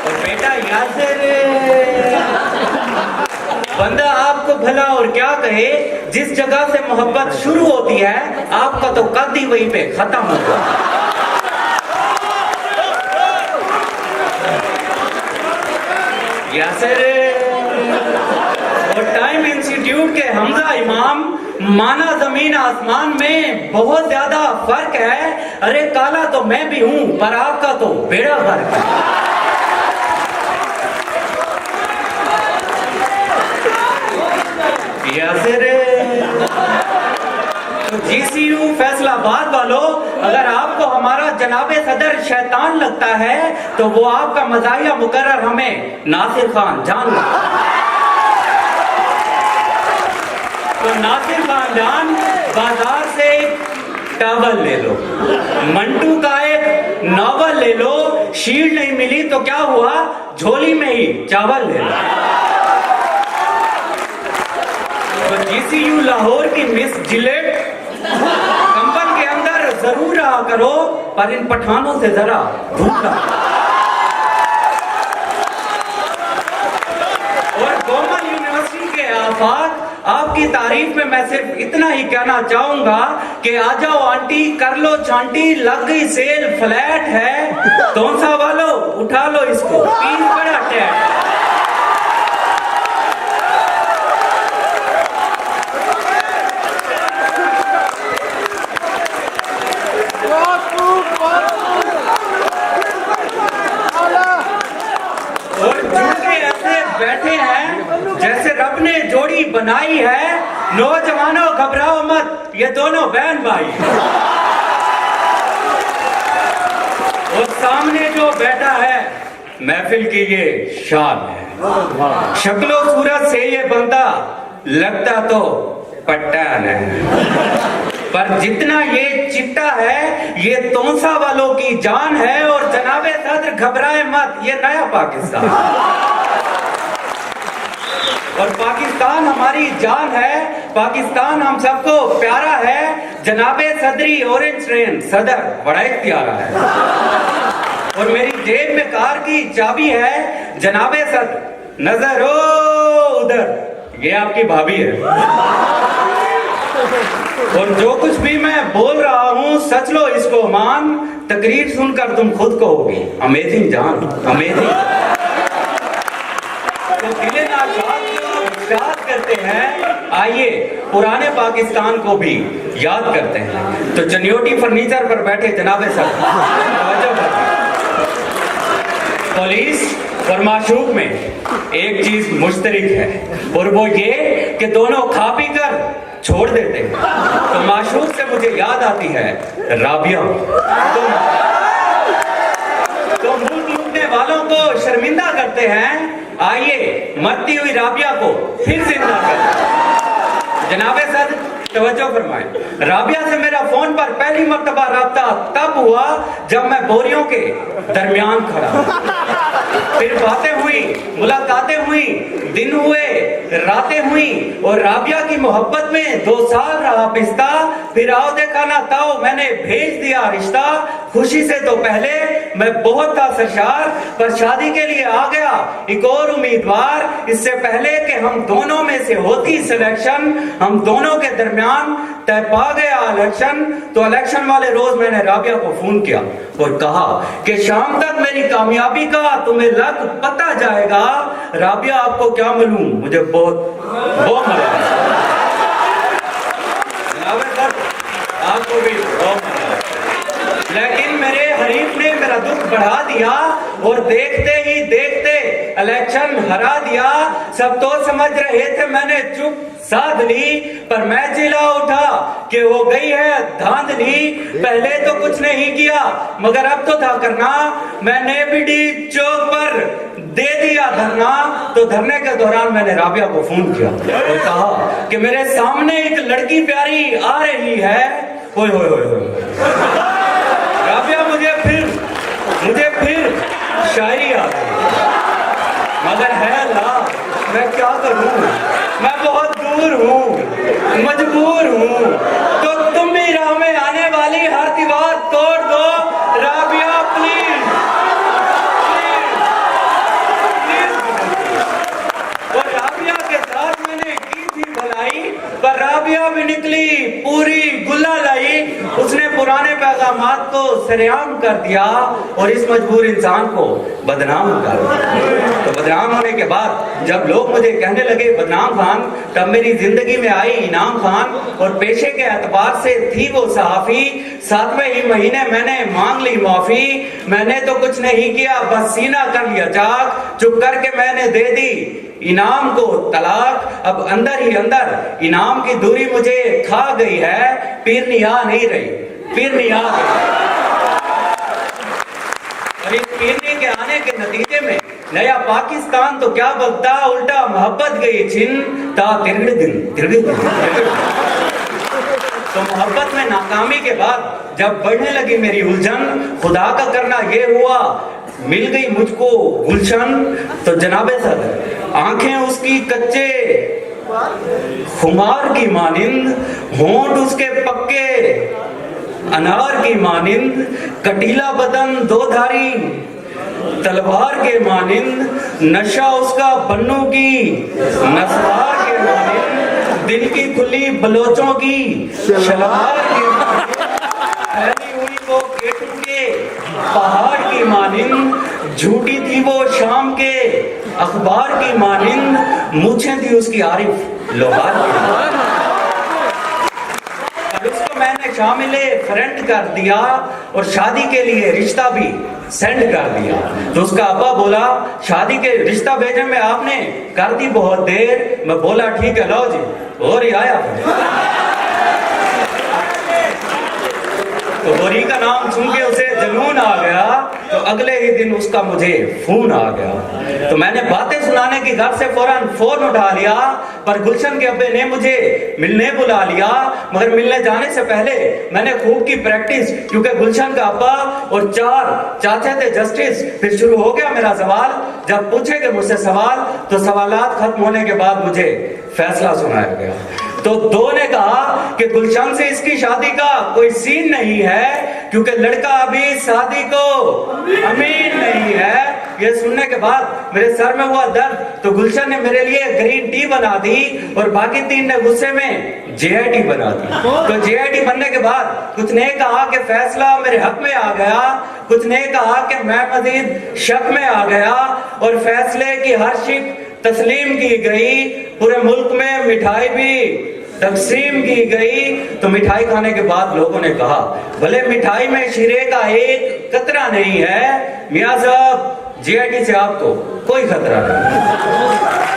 और बेटा यासिर, बंदा आपको भला और क्या कहे, जिस जगह से मोहब्बत शुरू होती है आपका तो कद ही वहीं पे खत्म होगा। यासिर, और टाइम इंस्टीट्यूट के हमजा इमाम, माना जमीन आसमान में बहुत ज्यादा फर्क है। अरे काला तो मैं भी हूं पर आपका तो बेड़ा फर्क है। यासिर, तो GCU फैसलाबाद वालों, अगर आपको हमारा जनाबे सदर शैतान लगता है तो वो आपका मज़ाहिया मुकर्रर हमें नासिर खान जान लो। तो नासिर खान जान, बाजार से टावल ले लो, मंटू का एक नॉवल ले लो, शील्ड नहीं मिली तो क्या हुआ, झोली में ही चावल ले लो। तो GCU लाहौर की मिस जिलेट, कंपन के अंदर जरूर रहा करो पर इन पठानों से जरा दूर रहो। और गोमन यूनिवर्सिटी के आफाक, आपकी तारीफ में मैं सिर्फ इतना ही कहना चाहूंगा कि आ जाओ आंटी, कर लो चांटी, लग गई सेल, फ्लैट है तोंसा वालों, उठा लो इसको, पीस बड़ा टैट। और झूठे ऐसे बैठे हैं जैसे रब ने जोड़ी बनाई है। नौजवानों घबराओ मत, ये दोनों बहन भाई। और सामने जो बैठा है महफिल की ये शान है। शक्लो सूरत से ये बंदा लगता तो पट्टान है, पर जितना ये चिट्टा है ये तोंसा वालों की जान है। और जनाबे सदर घबराए मत, ये नया पाकिस्तान। और पाकिस्तान हमारी जान है, पाकिस्तान हम सबको प्यारा है। जनाबे सदरी ऑरेंज ट्रेन सदर बड़ा प्यारा है। और मेरी जेब में कार की चाबी है। जनाबे सदर नजर हो उधर, ये आपकी भाभी है। और जो कुछ भी मैं बोल रहा हूँ सच लो इसको मान, तकरीर सुनकर तुम खुद कहोगी अमेजिंग जान, अमेजिंग। तो दिले नाशाद याद करते हैं, आइए पुराने पाकिस्तान को भी याद करते हैं। तो चनियोटी फर्नीचर पर बैठे जनाबे सर, पुलिस और माशूक में एक चीज मुश्तरक है और वो ये कि दोनों खा पी कर छोड़ देते हैं। तो माशूक से मुझे याद आती है राबिया। तो मुंह लूटने वालों को शर्मिंदा करते हैं, आइए मरती हुई राबिया को फिर जिंदा करते। जनाबे सर तवज्जो फरमाएं, राबिया से मेरा फोन पर पहली मर्तबा राब्ता तब हुआ जब मैं बोरियों के दरमियान खड़ा। फिर बातें हुई, मुलाकातें हुई, दिन हुए, रातें हुई और राबिया की मोहब्बत में 2 साल रहा पिस्ता। फिर आओ देखा ना ताओ, मैंने भेज दिया रिश्ता। खुशी से तो पहले मैं बहुत था सरशार, पर शादी के लिए आ गया एक और उम्मीदवार। इससे पहले कि हम दोनों में से होती सिलेक्शन, हम दोनों के दरमियान तय पा गया इलेक्शन। तो इलेक्शन वाले रोज मैंने राबिया को फोन किया और कहा कि शाम तक मेरी कामयाबी का तुम्हें लग पता जाएगा। राबिया आपको क्या मालूम, मुझे बहुत मजा आया। आपको भी बहुत मजा आया। लेकिन मेरे हरीफ ने मेरा दुख बढ़ा दिया और देखते ही देखते इलेक्शन हरा दिया। सब तो समझ रहे थे मैंने चुप साध ली, पर मैं चिल्ला उठा कि हो गई है धांधली। पहले तो कुछ नहीं किया मगर अब तो था करना। मैंने बीडी चौक पर दे दिया धरना। तो धरने के दौरान मैंने राबिया को फोन किया और कहा कि मेरे सामने एक लड़की प्यारी आ रही है। ओए होए होए राबिया, मुझे फिर शायरी आ गई, मगर है ला मैं क्या करूं, मैं बहुत दूर हूं, मजबूर हूं। तो तुम भी राह में आने वाली हर दीवार तोड़ दो। राबिया प्लीज, इल्जामात को सरेआम कर दिया और इस मजबूर इंसान को बदनाम कर दिया। तो बदनाम होने के बाद जब लोग मुझे कहने लगे बदनाम खान, तब मेरी जिंदगी में आई इनाम खान, और पेशे के एतबार से थी वो सहाफी। 7वें ही महीने मैंने मांग ली माफी, मैंने तो कुछ नहीं किया बस सीना कर लिया चाक, चुप करके मैंने दे दी इनाम को तलाक। अब अंदर ही अंदर इनाम की दूरी मुझे खा गई है, पीरनी आ नहीं रही, पीरनी आ गई। और इस पीरनी के आने के नतीजे में नया पाकिस्तान तो क्या बगता, उल्टा मोहब्बत गई छिन ता तिरगड़ दिन। तो मोहब्बत में नाकामी के बाद जब बढ़ने लगी मेरी उलझन, खुदा का करना ये हुआ मिल गई मुझको गुलशन। तो जनाबे सदर आंखें उसकी कच्चे खुमार की मानिंद, होंठ उसके पक्के अनार की मानिंद, कटीला बदन दो धारी तलवार के मानिंद, नशा उसका बन्नू की नसवार के मानिंद, दिल की खुली बलोचों की शलवार के मानिंद, फैली हुई वो गेटू के पहाड़ की मानिंद, झूठी थी वो शाम के अखबार की मानिंद, मूछें थी उसकी आरिफ लोहार की। उसको मैंने शामिले फ्रेंड कर दिया और शादी के लिए रिश्ता भी सेंड कर दिया। तो उसका अब्बा बोला शादी के रिश्ता भेजने में आपने कर दी बहुत देर। मैं बोला ठीक है लो जी, और ही आया। तो गोरी का नाम सुन के उसे जुनून आ गया, तो अगले ही दिन उसका मुझे फोन आ गया। तो मैंने बातें सुनाने की घर से फौरन फोन उठा लिया, पर गुलशन के अब्बे ने मुझे मिलने बुला लिया। मगर मिलने जाने से पहले मैंने खूब की प्रैक्टिस, क्योंकि गुलशन का अब्बा और 4 चाचा थे जस्टिस। फिर शुरू हो गया मेरा सवाल। जब पूछेंगे मुझसे सवाल तो सवालात खत्म होने के बाद मुझे फैसला सुनाया गया। तो 2 ने कहा कि गुलशन से इसकी शादी का कोई सीन नहीं है, क्योंकि लड़का अभी शादी को अमीन नहीं है। ये सुनने के बाद मेरे सर में हुआ दर्द, तो गुलशन ने मेरे लिए ग्रीन टी बना दी और बाकी 3 ने गुस्से में जेआईटी बना दी। तो जेआईटी बनने के बाद कुछ ने कहा कि फैसला मेरे हक में आ गया, कुछ ने कहा कि मैं मजीद शक में आ गया, और फैसले की हर शिक तस्लीम की गई। पूरे मुल्क में मिठाई भी तकसीम की गई। तो मिठाई खाने के बाद लोगों ने कहा भले मिठाई में शीरे का एक कतरा नहीं है, मियां साहब जेआईटी से आपको कोई खतरा नहीं।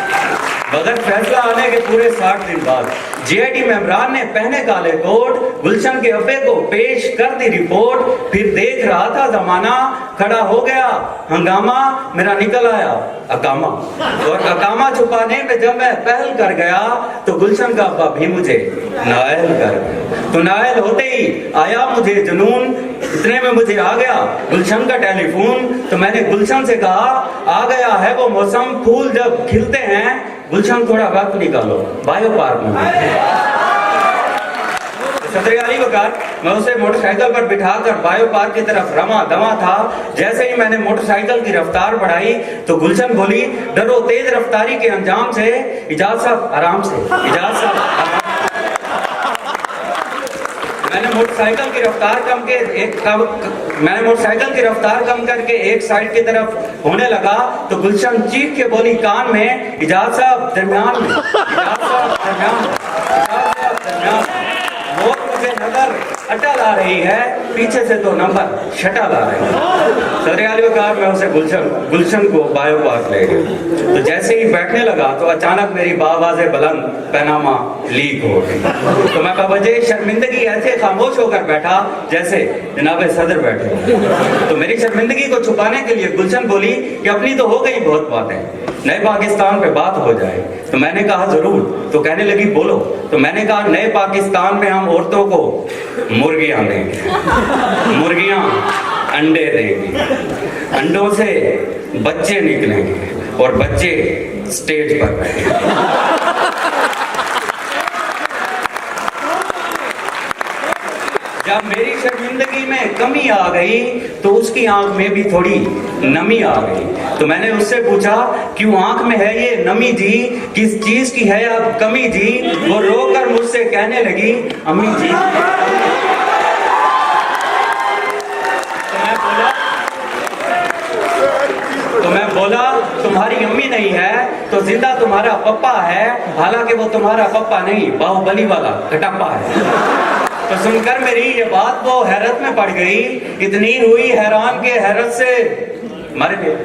मगर फैसला आने के पूरे 60 दिन बाद जेआईटी मेंबरान ने पहने काले कोट गुलशन के अब्बे को पेश कर दी रिपोर्ट। फिर देख रहा था जमाना, खड़ा हो गया हंगामा, मेरा निकल आया अकामा। और अकामा छुपाने में जब मैं पहल कर गया तो गुलशन का अब्बा भी मुझे नायल कर गया। तो नायल होते ही आया मुझे जुनून, इतने में मुझे आ गया गुलशन का टेलीफोन। तो मैंने गुलशन से कहा आ गया है वो मौसम, फूल जब खिलते हैं गुलशन थोड़ा वक्त निकालो बायो पार्क में। सदर वकार मैं उसे मोटरसाइकिल पर बिठाकर बायो पार्क की तरफ रमा दमा था। जैसे ही मैंने मोटरसाइकिल की रफ्तार बढ़ाई तो गुलशन बोली डरो तेज रफ्तारी के अंजाम से, इजाज साहब आराम से, इजाज साहब। मैंने मोटरसाइकिल की रफ्तार कम करके एक साइड की तरफ होने लगा तो गुलशन चीख के बोली कान में इजाज साहब दरमियान में, इजाज साहब दरमियान, इजाज साहब दरमियान। वो मुझे नजर अटल आ रही है, पीछे से तो नंबर शटल आ रहे हैं। सदर वकार मैं उसे गुलशन को बायो पार्क ले गया। तो जैसे ही बैठने लगा तो अचानक मेरी बावाज़े बुलंद पैनामा लीक हो गई। तो मैं बावजह शर्मिंदगी ऐसे खामोश होकर बैठा जैसे जनाबे सदर बैठे। तो मेरी शर्मिंदगी को छुपाने के लिए गुलशन बोली कि अपनी तो हो गई बहुत बातें, नए पाकिस्तान पे बात हो जाए। तो मैंने कहा जरूर। तो कहने लगी बोलो। तो मैंने कहा नए पाकिस्तान में हम औरतों को मुर्गियां देंगे, मुर्गियां अंडे देंगी, अंडों से बच्चे निकलेंगे और बच्चे स्टेज पर बैठेंगे। जब मेरी शर्मिंदगी में कमी आ गई तो उसकी आंख में भी थोड़ी नमी आ गई। तो मैंने उससे पूछा क्यों आंख में है ये नमी जी, किस चीज की है अब कमी जी? वो रोकर मुझसे कहने लगी अम्मी जी तुम्हारी अम्मी नहीं है तो जिंदा तुम्हारा पप्पा है, हालांकि वो तुम्हारा पप्पा नहीं, बाहुबली वाला कटप्पा है। तो सुनकर मेरी ये बात वो हैरत में पड़ गई, इतनी हुई हैरान के हैरत से मर गए।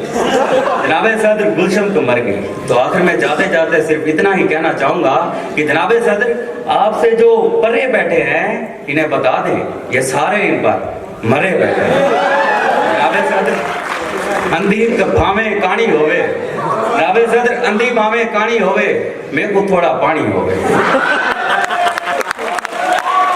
जनाबे सदर गुलशन तो मर गई। तो आखिर में जाते जाते सिर्फ इतना ही कहना चाहूंगा कि जनाबे सदर आपसे जो परे बैठे हैं इन्हें बता दें, ये सारे इन पर मरे बैठे हैं। जनाबे सदर अंधी भावे कानी होवे, जनाबे सदर अंधी भावे कानी होवे, मेरे को थोड़ा पानी होवे।